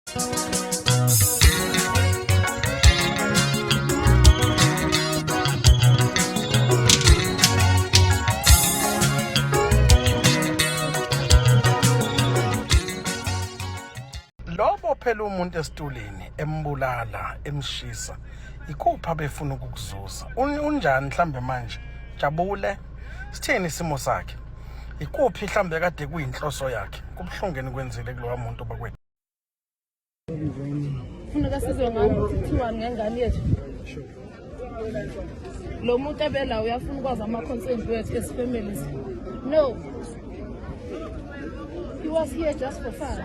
Lobo phela umuntu esitulini embulala emshisa ikupha befuna ukukuzuza unjani mhlambe manje jabule sitheni isimo sakhe ikuphi mhlambe kade kuyinhloso yakhe kubhlungeni kwenzile kulowa muntu bakwethu ufuna kasizwe ngani kuthiwa ngengane yethu lo muntu ebela uyafuna ukwazi ama-consent wethu as families no he was here just for fun.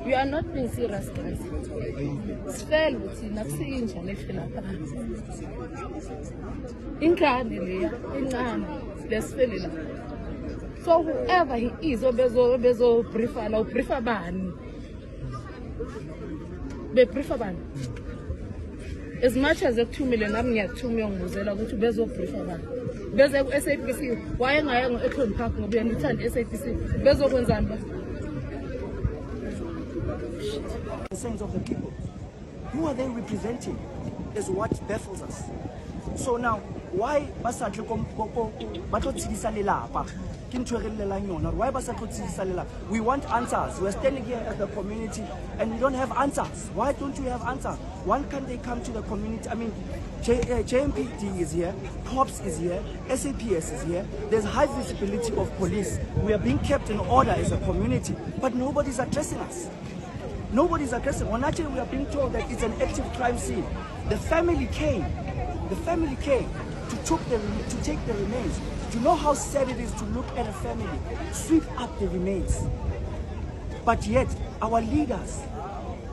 You are not being serious, guys. Spell with nakusinja lefela phansi. Ingane leya, ingane lesifela. So whoever he is, obezo briefer la briefer bani. Be briefer bani. As much as 2 million I'm here 2 million ngizela ukuthi bezo briefer bani. Beze ku SABC, waye ngaye ngo-Eton Park ngoba uyandithanda SABC. Bezo kwenzani ba? The sense of the people. Who are they representing is what baffles us. So now, why basatlo we want answers. We're standing here as the community and we don't have answers. Why don't we have answers? Why can't they come to the community? I mean, JMPD is here, COPS is here, SAPS is here. There's high visibility of police. We are being kept in order as a community, but nobody's addressing us. Nobody's addressing. Well, actually, we are being told that it's an active crime scene. The family came to take the remains. Do you know how sad it is to look at a family sweep up the remains? But yet, our leaders,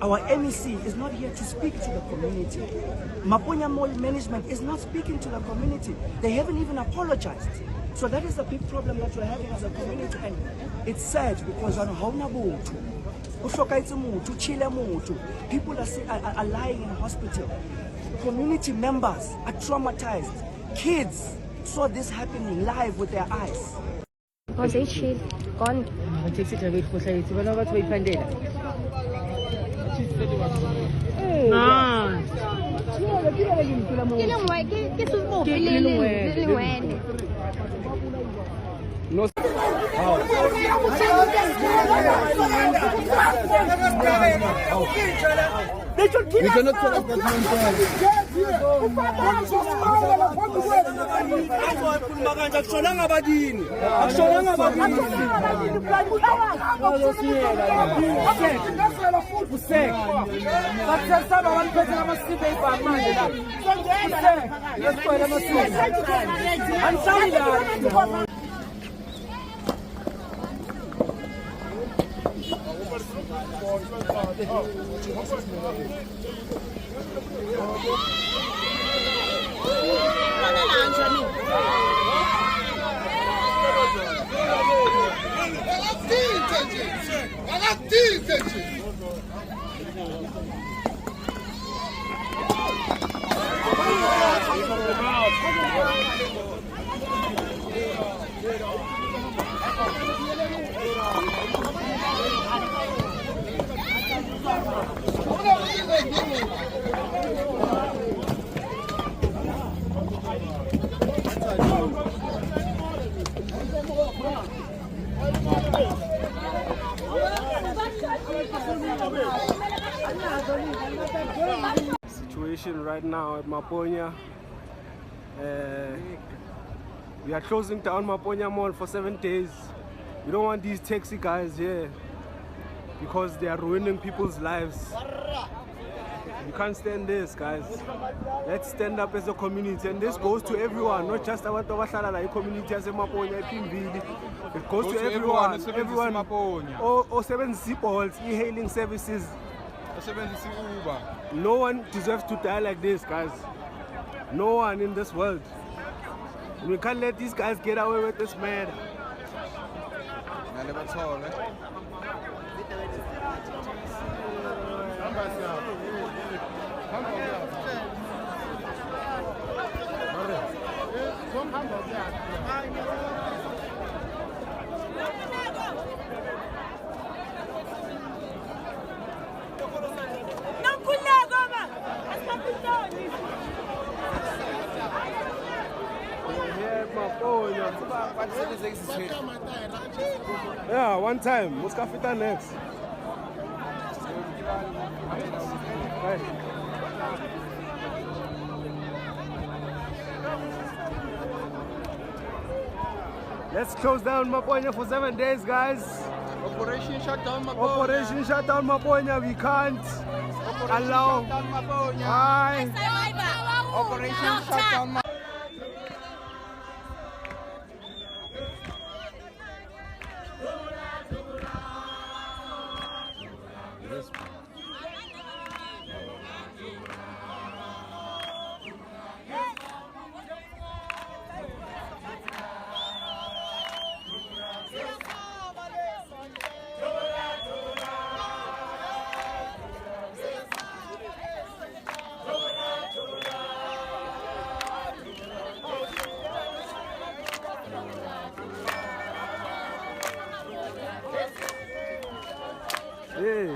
our MEC is not here to speak to the community. Maponya Mall management is not speaking to the community. They haven't even apologized. So that is the big problem that we're having as a community, and it's sad because on Haunabutu, people are lying in hospital. Community members are traumatized. Kids saw this happening live with their eyes. Was it chill? Gone. No. We cannot tell us that situation right now at Maponya. We are closing down Maponya Mall for 7 days. We don't want these taxi guys here because they are ruining people's lives. We can't stand this, guys. Let's stand up as a community, and this goes to everyone, not just our community as a Maponya. It goes to everyone. Or 7 Zipols, e-hailing services. No one deserves to die like this, guys. No one in this world. We can't let these guys get away with this murder. Yeah, one time. Muskafita next. Right. Let's close down Maponya for 7 days, guys. Operation Shutdown Maponya. Operation Shutdown Maponya. We can't allow. Bye. Operation Shutdown Maponya. Hey.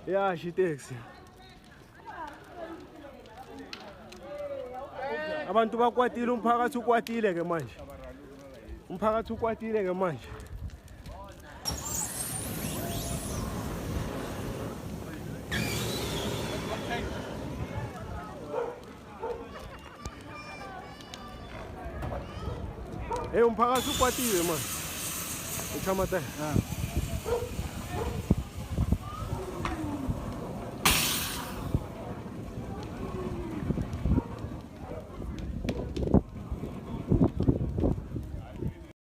Yeah, she takes. Abantu bakwatile umphakathi ukwatile ke manje. Umphakathi ukwatile ke manje. Umphakathi ukwatile manje. Echamata.